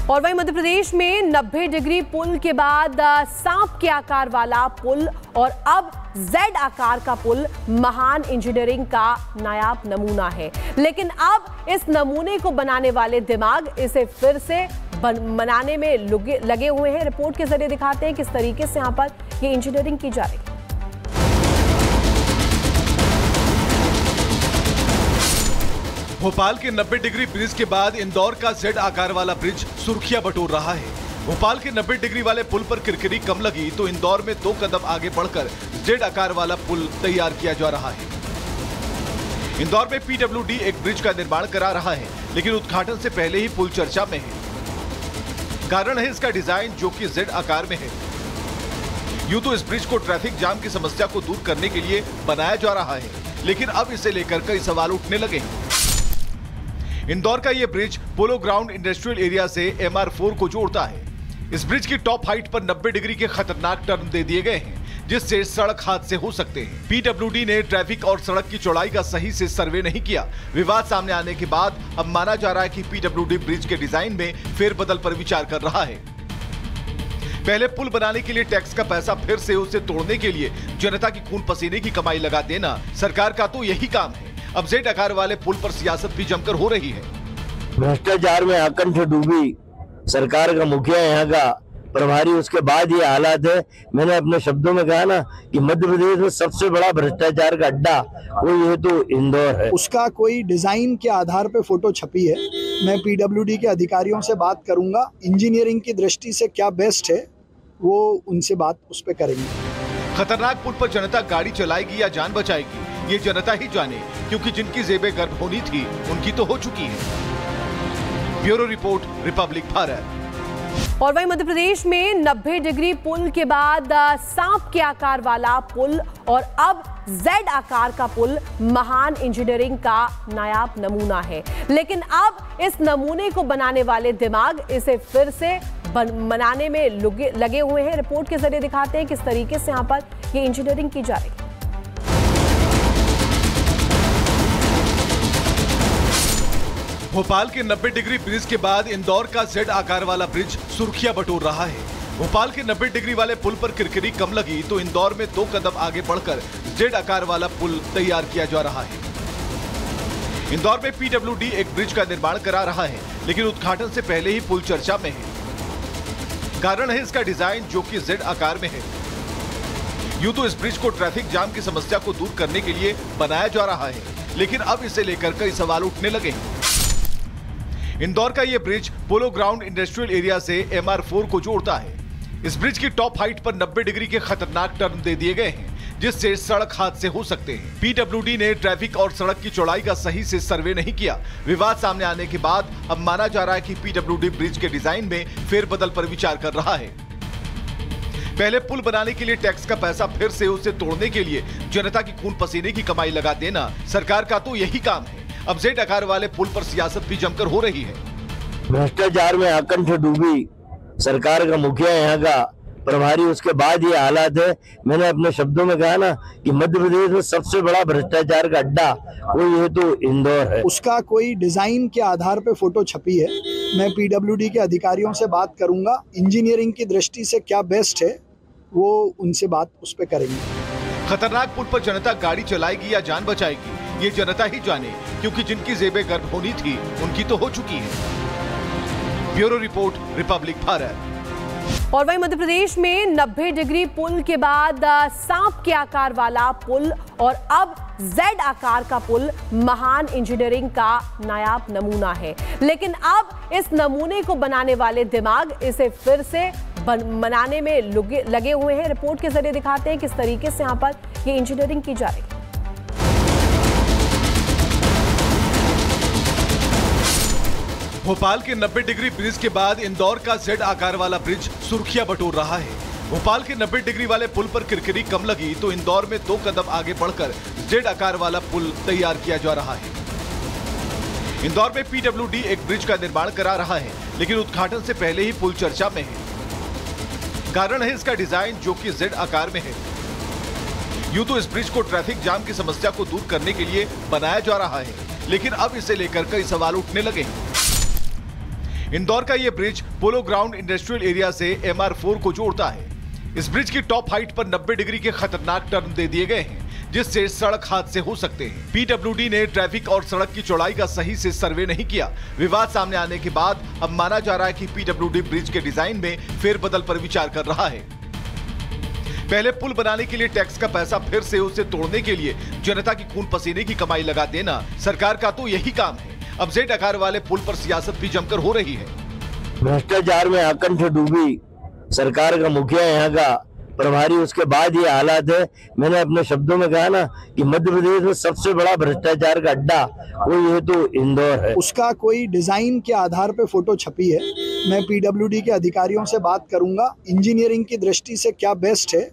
और वहीं मध्य प्रदेश में 90 डिग्री पुल के बाद सांप के आकार वाला पुल और अब जेड आकार का पुल महान इंजीनियरिंग का नायाब नमूना है। लेकिन अब इस नमूने को बनाने वाले दिमाग इसे फिर से बनाने में लगे हुए हैं। रिपोर्ट के जरिए दिखाते हैं किस तरीके से यहां पर ये इंजीनियरिंग की जा रही है। भोपाल के 90 डिग्री ब्रिज के बाद इंदौर का जेड आकार वाला ब्रिज सुर्खियां बटोर रहा है। भोपाल के 90 डिग्री वाले पुल पर किरकिरी कम लगी तो इंदौर में 2 कदम आगे बढ़कर जेड आकार वाला पुल तैयार किया जा रहा है। इंदौर में पीडब्ल्यूडी एक ब्रिज का निर्माण करा रहा है, लेकिन उद्घाटन से पहले ही पुल चर्चा में है। कारण है इसका डिजाइन जो कि जेड आकार में है। यूं तो इस ब्रिज को ट्रैफिक जाम की समस्या को दूर करने के लिए बनाया जा रहा है, लेकिन अब इसे लेकर कई सवाल उठने लगे हैं। इंदौर का यह bridge polo ground industrial area से MR4 को जोड़ता है। इस ब्रिज की टॉप हाइट पर 90 डिग्री के खतरनाक टर्न दे दिए गए हैं, जिससे सड़क हादसे हो सकते हैं। पीडब्ल्यूडी ने ट्रैफिक और सड़क की चौड़ाई का सही से सर्वे नहीं किया। विवाद सामने आने के बाद अब माना जा रहा है कि पीडब्ल्यूडी ब्रिज के डिजाइन में फेरबदल पर विचार कर रहा है। पहले पुल बनाने के लिए टैक्स का पैसा फिर से उसे तोड़ने के लिए जनता की खून पसीने की कमाई लगा देना सरकार का तो यही काम है। अब जेड आकार वाले पुल पर सियासत भी जमकर हो रही है। भ्रष्टाचार में आकंठ डूबी सरकार का मुखिया यहाँ का प्रभारी, उसके बाद ये हालात है। मैंने अपने शब्दों में कहा ना कि मध्य प्रदेश में सबसे बड़ा भ्रष्टाचार का अड्डा कोई है तो इंदौर है। उसका कोई डिजाइन के आधार पे फोटो छपी है। मैं पीडब्ल्यूडी के अधिकारियों से बात करूंगा, इंजीनियरिंग की दृष्टि से क्या बेस्ट है वो उनसे बात उस पर करेंगे। खतरनाक पुल पर जनता गाड़ी चलाएगी या जान बचाएगी, ये जनता ही जाने, क्योंकि जिनकी जेबें गर्म होनी थी उनकी तो हो चुकी है। Bureau report, Republic Bharat. और वहीं मध्य प्रदेश में 90 डिग्री पुल के बाद सांप के आकार वाला पुल और अब जेड आकार का पुल महान इंजीनियरिंग का नायाब नमूना है। लेकिन अब इस नमूने को बनाने वाले दिमाग इसे फिर से बनाने में लगे हुए हैं। रिपोर्ट के जरिए दिखाते हैं किस तरीके से यहां पर ये इंजीनियरिंग की जा रही है। भोपाल के 90 डिग्री ब्रिज के बाद इंदौर का जेड आकार वाला ब्रिज सुर्खियां बटोर रहा है। भोपाल के 90 डिग्री वाले पुल पर किरकिरी कम लगी तो इंदौर में 2 कदम आगे बढ़कर जेड आकार वाला पुल तैयार किया जा रहा है। इंदौर में पीडब्ल्यूडी एक ब्रिज का निर्माण करा रहा है, लेकिन उद्घाटन से पहले ही पुल चर्चा में है। कारण है इसका डिजाइन जो कि जेड आकार में है। यूं तो इस ब्रिज को ट्रैफिक जाम की समस्या को दूर करने के लिए बनाया जा रहा है, लेकिन अब इसे लेकर कई सवाल उठने लगे हैं। इंदौर का यह bridge polo ground industrial area से MR4 को जोड़ता है। इस ब्रिज की टॉप हाइट पर 90 डिग्री के खतरनाक टर्न दे दिए गए हैं, जिससे सड़क हादसे हो सकते हैं। पीडब्ल्यूडी ने ट्रैफिक और सड़क की चौड़ाई का सही से सर्वे नहीं किया। विवाद सामने आने के बाद अब माना जा रहा है कि पीडब्ल्यूडी ब्रिज के डिजाइन में फेरबदल पर विचार कर रहा है। पहले पुल बनाने के लिए टैक्स का पैसा फिर से उसे तोड़ने के लिए जनता की खून पसीने की कमाई लगा देना सरकार का तो यही काम है। अब जेड आकार वाले पुल पर सियासत भी जमकर हो रही है। भ्रष्टाचार में आकंठ डूबी सरकार का मुखिया यहाँ का प्रभारी, उसके बाद ये हालात है। मैंने अपने शब्दों में कहा ना कि मध्य प्रदेश में सबसे बड़ा भ्रष्टाचार का अड्डा कोई है तो इंदौर है। उसका कोई डिजाइन के आधार पे फोटो छपी है। मैं पीडब्ल्यूडी के अधिकारियों से बात करूंगा, इंजीनियरिंग की दृष्टि से क्या बेस्ट है वो उनसे बात उस पर करेंगे। खतरनाक पुल पर जनता गाड़ी चलाएगी या जान बचाएगी, ये जनता ही जाने, क्योंकि जिनकी जेबें गर्म होनी थी उनकी तो हो चुकी है। Bureau report, Republic Bharat. और वहीं मध्य प्रदेश में 90 डिग्री पुल के बाद सांप के आकार वाला पुल और अब जेड आकार का पुल महान इंजीनियरिंग का नायाब नमूना है। लेकिन अब इस नमूने को बनाने वाले दिमाग इसे फिर से बनाने में लगे हुए हैं। रिपोर्ट के जरिए दिखाते हैं किस तरीके से यहां पर ये इंजीनियरिंग की जा रही है। भोपाल के 90 डिग्री ब्रिज के बाद इंदौर का जेड आकार वाला ब्रिज सुर्खियां बटोर रहा है। भोपाल के 90 डिग्री वाले पुल पर किरकिरी कम लगी तो इंदौर में 2 कदम आगे बढ़कर जेड आकार वाला पुल तैयार किया जा रहा है। इंदौर में पीडब्ल्यूडी एक ब्रिज का निर्माण करा रहा है, लेकिन उद्घाटन से पहले ही पुल चर्चा में है। कारण है इसका डिजाइन जो कि जेड आकार में है। यूं तो इस ब्रिज को ट्रैफिक जाम की समस्या को दूर करने के लिए बनाया जा रहा है, लेकिन अब इसे लेकर कई सवाल उठने लगे हैं। इंदौर का ये bridge polo ground industrial area से MR4 को जोड़ता है। इस ब्रिज की टॉप हाइट पर 90 डिग्री के खतरनाक टर्न दे दिए गए हैं, जिससे सड़क हादसे हो सकते हैं। PWD ने ट्रैफिक और सड़क की चौड़ाई का सही से सर्वे नहीं किया। विवाद सामने आने के बाद अब माना जा रहा है कि PWD ब्रिज के डिजाइन में फेरबदल पर विचार कर रहा है। पहले पुल बनाने के लिए टैक्स का पैसा फिर से उसे तोड़ने के लिए जनता की खून पसीने की कमाई लगा देना सरकार का तो यही काम है। अब जेड आकार वाले पुल पर सियासत भी जमकर हो रही है। भ्रष्टाचार में आकंठ डूबी सरकार का मुखिया यहाँ का प्रभारी, उसके बाद ये हालात है। मैंने अपने शब्दों में कहा ना कि मध्य प्रदेश में सबसे बड़ा भ्रष्टाचार का अड्डा कोई है तो इंदौर है। उसका कोई डिजाइन के आधार पे फोटो छपी है। मैं PWD के अधिकारियों से बात करूंगा, इंजीनियरिंग की दृष्टि से क्या बेस्ट है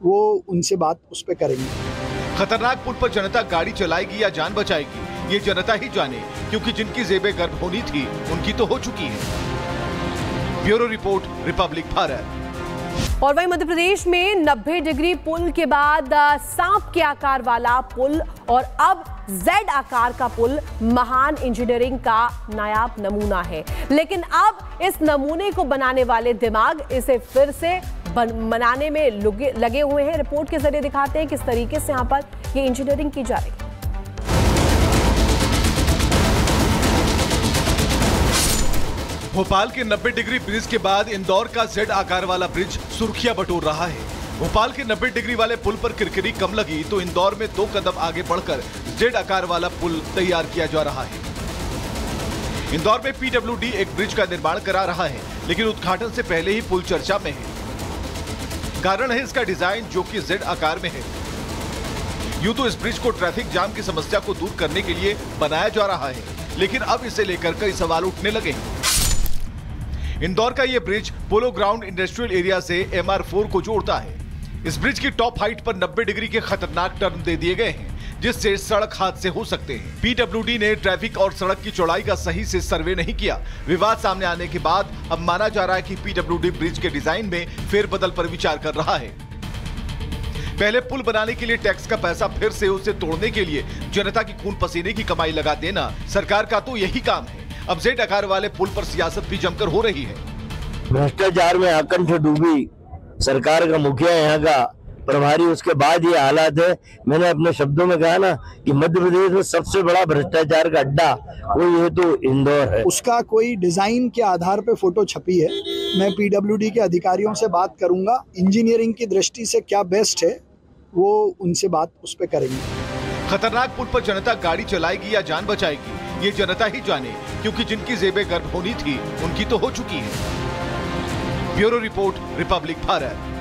वो उनसे बात उस पर करेंगे। खतरनाक पुल पर जनता गाड़ी चलाएगी या जान बचाएगी, ये जनता ही जाने, क्योंकि जिनकी जेबें गर्म होनी थी उनकी तो हो चुकी है। Bureau report, Republic Bharat. और वहीं मध्य प्रदेश में 90 डिग्री पुल के बाद सांप के आकार वाला पुल और अब जेड आकार का पुल महान इंजीनियरिंग का नायाब नमूना है। लेकिन अब इस नमूने को बनाने वाले दिमाग इसे फिर से बनाने में लगे हुए हैं। रिपोर्ट के जरिए दिखाते हैं किस तरीके से यहां पर ये इंजीनियरिंग की जा रही है। भोपाल के 90 डिग्री ब्रिज के बाद इंदौर का जेड आकार वाला ब्रिज सुर्खियां बटोर रहा है। भोपाल के 90 डिग्री वाले पुल पर किरकिरी कम लगी तो इंदौर में 2 कदम आगे बढ़कर जेड आकार वाला पुल तैयार किया जा रहा है। इंदौर में PWD एक ब्रिज का निर्माण करा रहा है, लेकिन उद्घाटन से पहले ही पुल चर्चा में है। कारण है इसका डिजाइन जो कि जेड आकार में है। यूं तो इस ब्रिज को ट्रैफिक जाम की समस्या को दूर करने के लिए बनाया जा रहा है, लेकिन अब इसे लेकर कई सवाल उठने लगे हैं। इंदौर का यह bridge polo ground industrial area से MR4 को जोड़ता है। इस ब्रिज की टॉप हाइट पर 90 डिग्री के खतरनाक टर्न दे दिए गए हैं, जिससे सड़क हादसे हो सकते हैं। PWD ने ट्रैफिक और सड़क की चौड़ाई का सही से सर्वे नहीं किया। विवाद सामने आने के बाद अब माना जा रहा है कि PWD ब्रिज के डिजाइन में फेरबदल पर विचार कर रहा है। पहले पुल बनाने के लिए टैक्स का पैसा फिर से उसे तोड़ने के लिए जनता की खून पसीने की कमाई लगा देना सरकार का तो यही काम है। अब जेड आकार वाले पुल पर सियासत भी जमकर हो रही है। भ्रष्टाचार में आकंठ डूबी सरकार का मुखिया यहाँ का प्रभारी, उसके बाद ये हालात है। मैंने अपने शब्दों में कहा ना कि मध्य प्रदेश में सबसे बड़ा भ्रष्टाचार का अड्डा कोई है तो इंदौर है। उसका कोई डिजाइन के आधार पे फोटो छपी है। मैं PWD के अधिकारियों से बात करूंगा, इंजीनियरिंग की दृष्टि से क्या बेस्ट है वो उनसे बात उस पर करेंगे। खतरनाक पुल पर जनता गाड़ी चलाएगी या जान बचाएगी, ये जनता ही जाने, क्योंकि जिनकी जेबें गर्म होनी थी उनकी तो हो चुकी है। Bureau report, Republic Bharat.